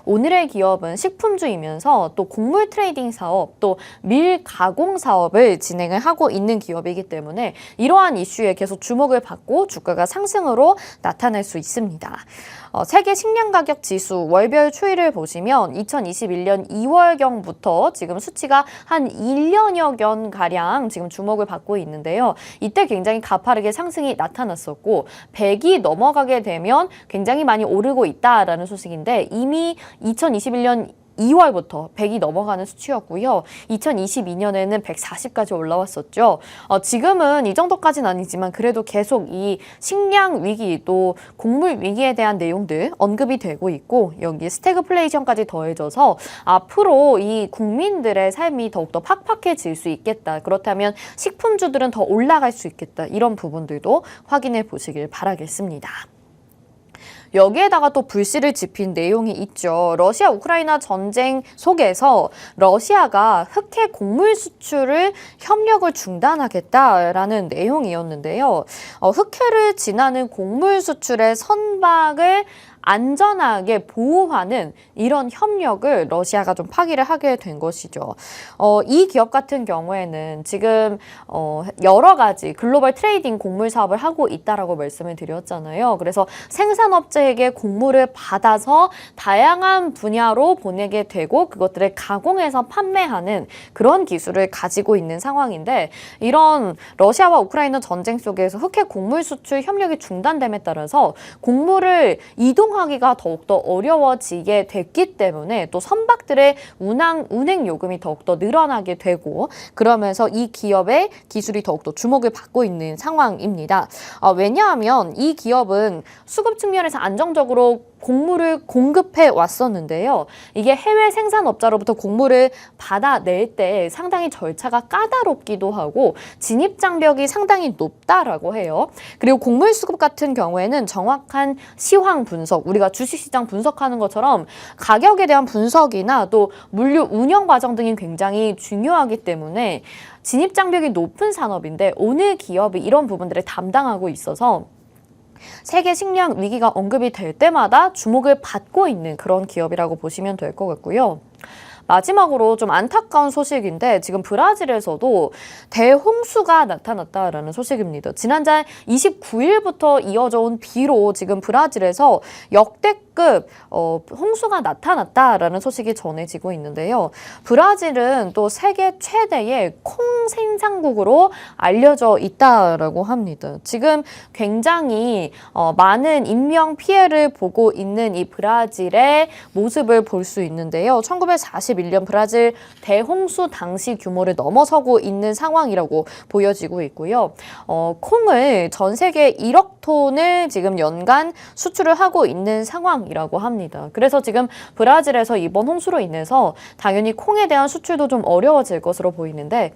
오늘의 기업은 식품주이면서 또 곡물 트레이딩 사업, 또 밀 가공 사업을 진행을 하고 있는 기업이기 때문에 이러한 이슈에 계속 주목을 받고 주가가 상승으로 나타날 수 있습니다. 세계 식량 가격 지수 월별 추이를 보시면 2021년 2월경부터 지금 수치가 한 1년여 가량 지금 주목을 받고 있는데요. 이때 굉장히 가파르게 상승이 나타났었고 100이 넘어가게 되면 굉장히 많이 오르고 있다라는 소식인데, 이미 2021년 2월부터 100이 넘어가는 수치였고요. 2022년에는 140까지 올라왔었죠. 지금은 이 정도까지는 아니지만 그래도 계속 이 식량 위기 또 곡물 위기에 대한 내용들 언급이 되고 있고 여기 스태그플레이션까지 더해져서 앞으로 이 국민들의 삶이 더욱더 팍팍해질 수 있겠다. 그렇다면 식품주들은 더 올라갈 수 있겠다. 이런 부분들도 확인해 보시길 바라겠습니다. 여기에다가 또 불씨를 지핀 내용이 있죠. 러시아 우크라이나 전쟁 속에서 러시아가 흑해 곡물 수출을 협력을 중단하겠다라는 내용이었는데요. 흑해를 지나는 곡물 수출의 선박을 안전하게 보호하는 이런 협력을 러시아가 좀 파기를 하게 된 것이죠. 이 기업 같은 경우에는 지금 여러 가지 글로벌 트레이딩 곡물 사업을 하고 있다라고 말씀을 드렸잖아요. 그래서 생산업체에게 곡물을 받아서 다양한 분야로 보내게 되고 그것들을 가공해서 판매하는 그런 기술을 가지고 있는 상황인데 이런 러시아와 우크라이나 전쟁 속에서 흑해 곡물 수출 협력이 중단됨에 따라서 곡물을 이동하기가 더욱더 어려워지게 됐기 때문에 또 선박들의 운행 요금이 더욱더 늘어나게 되고 그러면서 이 기업의 기술이 더욱더 주목을 받고 있는 상황입니다. 왜냐하면 이 기업은 수급 측면에서 안정적으로 곡물을 공급해 왔었는데요. 이게 해외 생산업자로부터 곡물을 받아낼 때 상당히 절차가 까다롭기도 하고 진입 장벽이 상당히 높다라고 해요. 그리고 곡물 수급 같은 경우에는 정확한 시황 분석, 우리가 주식시장 분석하는 것처럼 가격에 대한 분석이나 또 물류 운영 과정 등이 굉장히 중요하기 때문에 진입 장벽이 높은 산업인데 오늘 기업이 이런 부분들을 담당하고 있어서 세계 식량 위기가 언급이 될 때마다 주목을 받고 있는 그런 기업이라고 보시면 될 것 같고요. 마지막으로 좀 안타까운 소식인데 지금 브라질에서도 대홍수가 나타났다라는 소식입니다. 지난달 29일부터 이어져 온 비로 지금 브라질에서 역대급 홍수가 나타났다라는 소식이 전해지고 있는데요. 브라질은 또 세계 최대의 콩 생산국으로 알려져 있다라고 합니다. 지금 굉장히 많은 인명 피해를 보고 있는 이 브라질의 모습을 볼 수 있는데요. 1941년 브라질 대홍수 당시 규모를 넘어서고 있는 상황이라고 보여지고 있고요. 콩을 전 세계 1억 톤을 지금 연간 수출을 하고 있는 상황이라고 합니다. 그래서 지금 브라질에서 이번 홍수로 인해서 당연히 콩에 대한 수출도 좀 어려워질 것으로 보이는데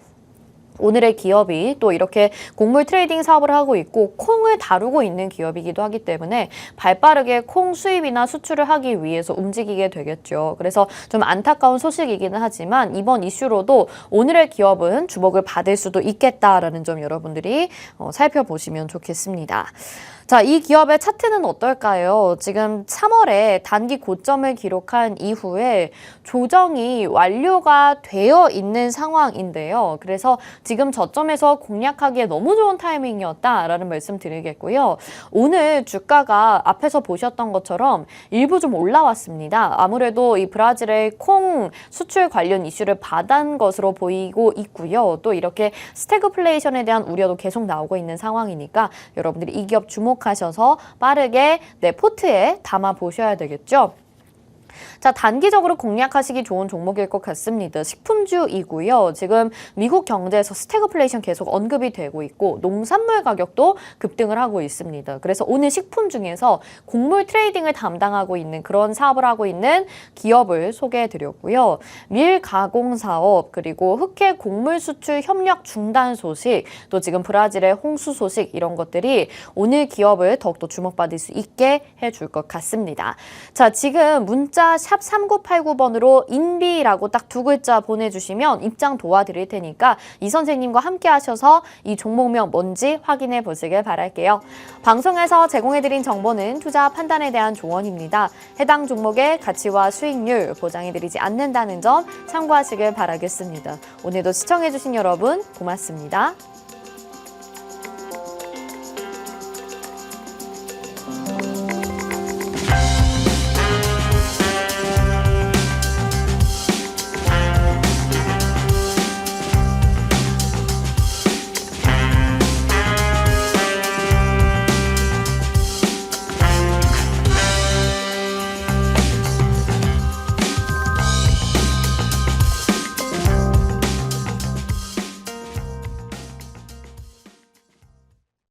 오늘의 기업이 또 이렇게 곡물 트레이딩 사업을 하고 있고 콩을 다루고 있는 기업이기도 하기 때문에 발빠르게 콩 수입이나 수출을 하기 위해서 움직이게 되겠죠. 그래서 좀 안타까운 소식이기는 하지만 이번 이슈로도 오늘의 기업은 주목을 받을 수도 있겠다라는 점 여러분들이 살펴보시면 좋겠습니다. 자, 이 기업의 차트는 어떨까요? 지금 3월에 단기 고점을 기록한 이후에 조정이 완료가 되어 있는 상황인데요. 그래서 지금 저점에서 공략하기에 너무 좋은 타이밍이었다라는 말씀 드리겠고요. 오늘 주가가 앞에서 보셨던 것처럼 일부 좀 올라왔습니다. 아무래도 이 브라질의 콩 수출 관련 이슈를 받은 것으로 보이고 있고요. 또 이렇게 스태그플레이션에 대한 우려도 계속 나오고 있는 상황이니까 여러분들이 이 기업 주목하셔서 빠르게 내 포트에 담아 보셔야 되겠죠. 자, 단기적으로 공략하시기 좋은 종목일 것 같습니다. 식품주이고요. 지금 미국 경제에서 스태그플레이션 계속 언급이 되고 있고 농산물 가격도 급등을 하고 있습니다. 그래서 오늘 식품 중에서 곡물 트레이딩을 담당하고 있는 그런 사업을 하고 있는 기업을 소개해 드렸고요. 밀 가공 사업 그리고 흑해 곡물 수출 협력 중단 소식 또 지금 브라질의 홍수 소식 이런 것들이 오늘 기업을 더욱더 주목받을 수 있게 해줄 것 같습니다. 자, 지금 문자 샵 3989번으로 인비라고 딱 두 글자 보내주시면 입장 도와드릴 테니까 이 선생님과 함께 하셔서 이 종목명 뭔지 확인해 보시길 바랄게요. 방송에서 제공해드린 정보는 투자 판단에 대한 조언입니다. 해당 종목의 가치와 수익률 보장해드리지 않는다는 점 참고하시길 바라겠습니다. 오늘도 시청해주신 여러분 고맙습니다.